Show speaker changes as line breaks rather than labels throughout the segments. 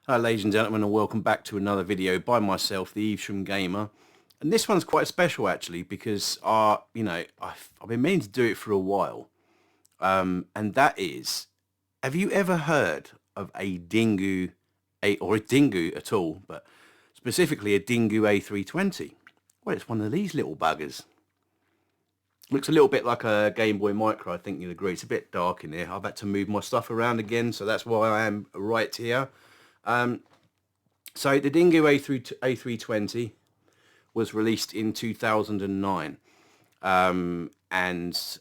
Hello ladies and gentlemen, and welcome back to another video by myself, the Evesham Gamer. And this one's quite special actually because I've been meaning to do it for a while. And that is, have you ever heard of a Dingoo, or a Dingoo at all, but specifically a Dingoo A320? Well, it's one of these little buggers. Looks a little bit like a Game Boy Micro, I think you'll agree. It's a bit dark in here. I've had to move my stuff around again, so that's why I am right here. So the Dingoo A320 was released in 2009. And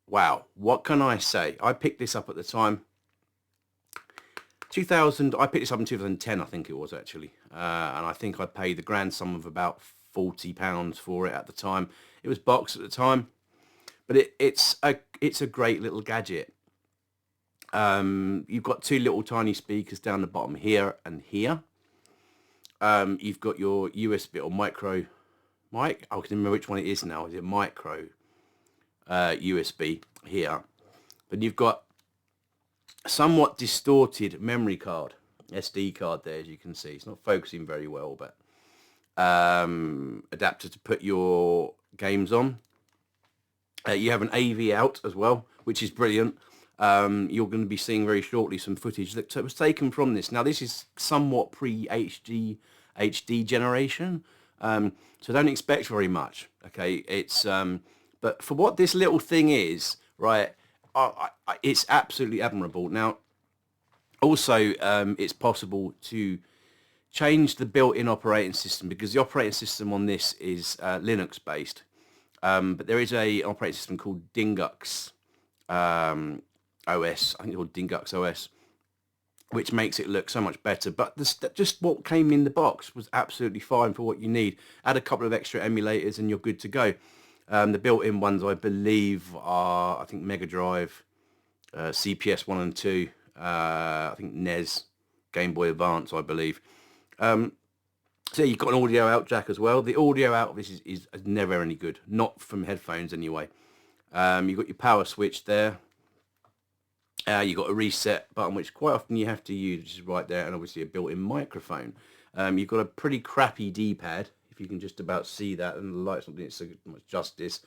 wow, what can I say? I picked this up at the time. I picked this up in 2010, I think it was actually. And I think I paid the grand sum of about £40 for it at the time. It was boxed at the time. But it's a great little gadget. You've got two little tiny speakers down the bottom here and here. You've got your USB or micro mic. I can remember which one it is now. Is it micro USB here? Then you've got a somewhat distorted memory card, SD card there, as you can see. It's not focusing very well, but adapter to put your games on. You have an AV out as well, which is brilliant. You're going to be seeing very shortly some footage that was taken from this. Now, this is somewhat pre-HD generation, so don't expect very much. Okay, it's but for what this little thing is, right? It's absolutely admirable. Now, also, it's possible to change the built-in operating system because the operating system on this is Linux based. But there is an operating system called Dingoo OS, I think it's called Dingoo OS, which makes it look so much better. But just what came in the box was absolutely fine for what you need. Add a couple of extra emulators and you're good to go. The built-in ones, I believe, are, I think, Megadrive, CPS 1 and 2, I think NES, Game Boy Advance, I believe. So you've got an audio out jack as well. The audio out of this is never any good, not from headphones anyway. You've got your power switch there. You've got a reset button, which quite often you have to use, which is right there, and obviously a built-in microphone. You've got a pretty crappy D-pad, if you can just about see that, and the light's not doing it so much justice.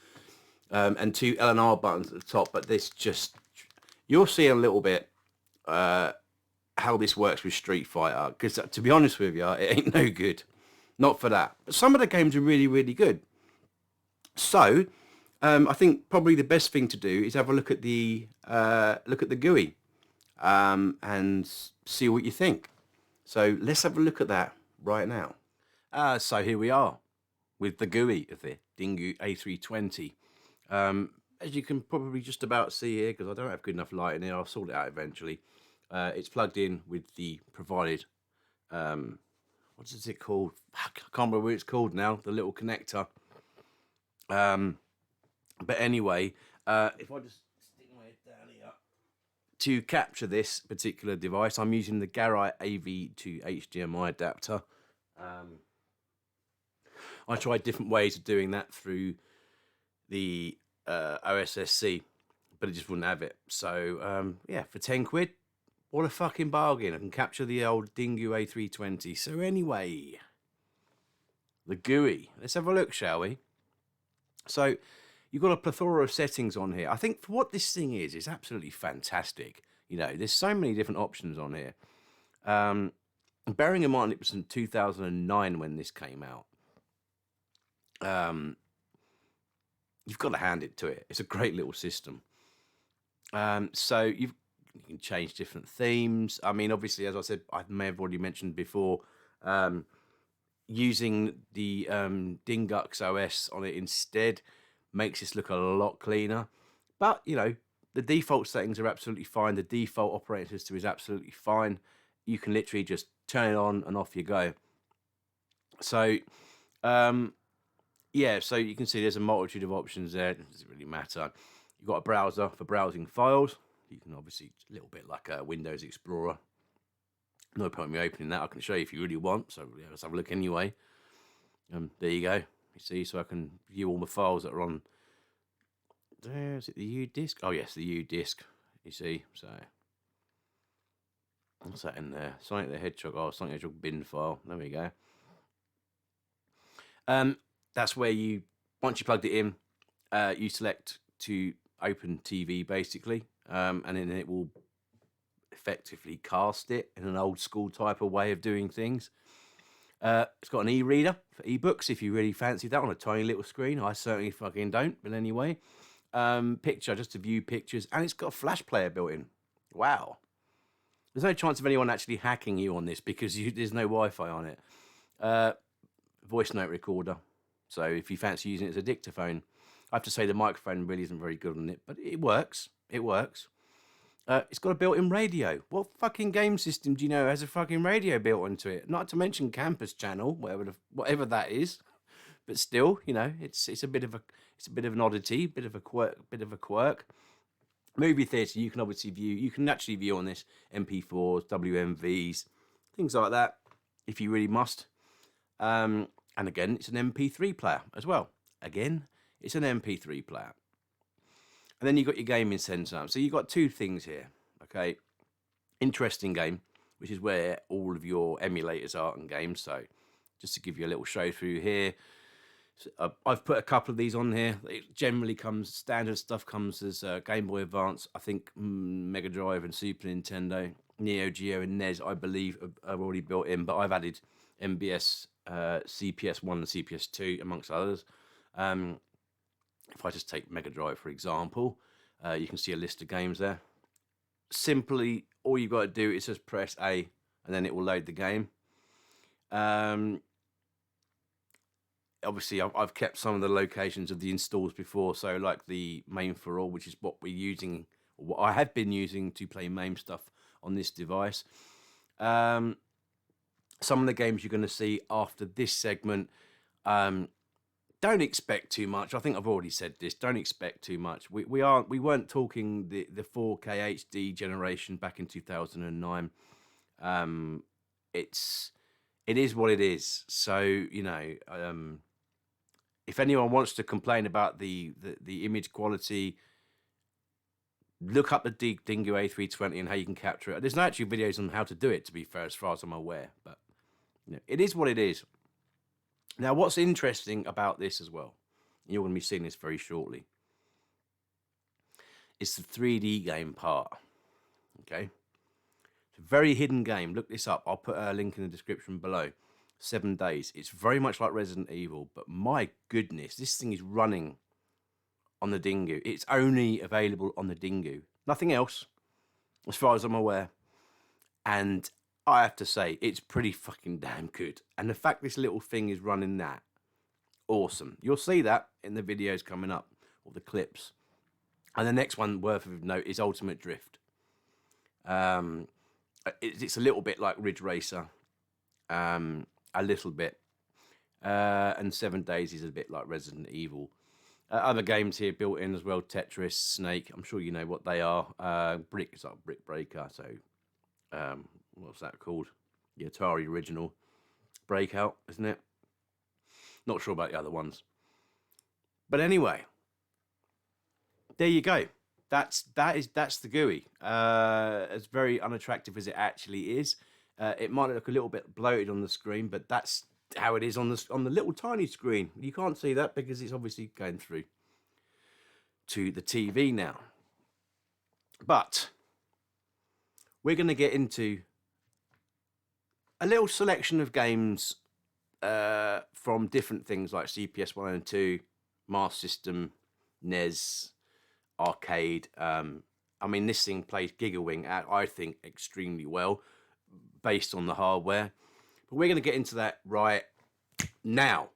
And two L&R buttons at the top, but this just, you'll see a little bit how this works with Street Fighter, because to be honest with you, it ain't no good. Not for that. But some of the games are really, really good. So, I think probably the best thing to do is have a look at the GUI and see what you think. So let's have a look at that right now. So here we are with the GUI of the Dingoo A320. As you can probably just about see here, because I don't have good enough light in here, I'll sort it out eventually. It's plugged in with the provided, what is it called? I can't remember what it's called now, the little connector. But anyway, if I just stick my head down here, to capture this particular device, I'm using the Garrite AV to HDMI adapter. I tried different ways of doing that through the OSSC, but it just wouldn't have it. So, yeah, for 10 quid, what a fucking bargain. I can capture the old Dingoo A320. So anyway, the GUI. Let's have a look, shall we? So, you've got a plethora of settings on here. I think for what this thing is, it's absolutely fantastic. You know, there's so many different options on here. Bearing in mind it was in 2009 when this came out. You've got to hand it to it. It's a great little system. So you can change different themes. I mean, obviously, as I said, I may have already mentioned before, using the Dingoo OS on it instead makes this look a lot cleaner. But, you know, the default settings are absolutely fine. The default operating system is absolutely fine. You can literally just turn it on and off you go. So, yeah, so you can see there's a multitude of options there. It doesn't really matter. You've got a browser for browsing files. You can obviously, a little bit like a Windows Explorer. No point in me opening that. I can show you if you really want. So yeah, let's have a look anyway. There you go. You see, so I can view all the files that are on. There is it, the U disk? Oh yes, the U disk. You see, so What's that in there? Sonic the Hedgehog. Oh, Sonic the Hedgehog bin file. There we go. That's where you, once you plugged it in, you select to open TV basically, and then it will effectively cast it in an old school type of way of doing things. It's got an e-reader for ebooks if you really fancy that on a tiny little screen. I certainly fucking don't, but anyway. Picture, just to view pictures, and it's got a flash player built in. Wow. There's no chance of anyone actually hacking you on this because there's no Wi-Fi on it. Voice note recorder. So if you fancy using it as a dictaphone, I have to say the microphone really isn't very good on it, but it works. It works. It's got a built-in radio. What fucking game system do you know has a fucking radio built into it? Not to mention Campus Channel, whatever that is. But still, you know, it's a bit of an oddity, bit of a quirk. Movie theatre, you can obviously view. You can actually view on this MP4s, WMVs, things like that, if you really must. And again, it's an MP3 player as well. Again, it's an MP3 player. And then you've got your gaming centre. So you've got two things here, okay? Interesting game, which is where all of your emulators are and games. So just to give you a little show through here. So, I've put a couple of these on here. It generally comes, standard stuff comes as Game Boy Advance, I think Megadrive and Super Nintendo, Neo Geo and NES, I believe, are already built in. But I've added MBS, CPS1 and CPS2, amongst others. If I just take Mega Drive, for example, you can see a list of games there. Simply, all you've got to do is just press A, and then it will load the game. Obviously, I've kept some of the locations of the installs before, so like the MAME for All, which is what we're using, or what I have been using to play MAME stuff on this device. Some of the games you're going to see after this segment, don't expect too much. I think I've already said this. Don't expect too much. We weren't talking the 4K HD generation back in 2009. It is what it is. So, you know, if anyone wants to complain about the image quality, look up the Dingoo A320 and how you can capture it. There's no actual videos on how to do it, to be fair, as far as I'm aware. But you know, it is what it is. Now, what's interesting about this as well, and you're going to be seeing this very shortly, is the 3D game part. Okay? It's a very hidden game. Look this up. I'll put a link in the description below. 7 days. It's very much like Resident Evil, but my goodness, this thing is running on the Dingoo. It's only available on the Dingoo. Nothing else, as far as I'm aware. And I have to say, it's pretty fucking damn good. And the fact this little thing is running that, awesome. You'll see that in the videos coming up, or the clips. And the next one worth of note is Ultimate Drift. It's a little bit like Ridge Racer, a little bit. And 7 days is a bit like Resident Evil. Other games here built in as well, Tetris, Snake, I'm sure you know what they are. Brick, it's like Brick Breaker, so what's that called? The Atari original Breakout, isn't it? Not sure about the other ones. But anyway, there you go. That's the GUI. As very unattractive as it actually is. It might look a little bit bloated on the screen, but that's how it is on the little tiny screen. You can't see that because it's obviously going through to the TV now. But we're going to get into a little selection of games from different things like CPS 1 and 2, Master System, NES, arcade. I mean, this thing plays Gigawing, I think, extremely well based on the hardware. But we're going to get into that right now.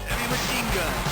Heavy machine gun.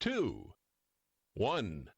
2, 1.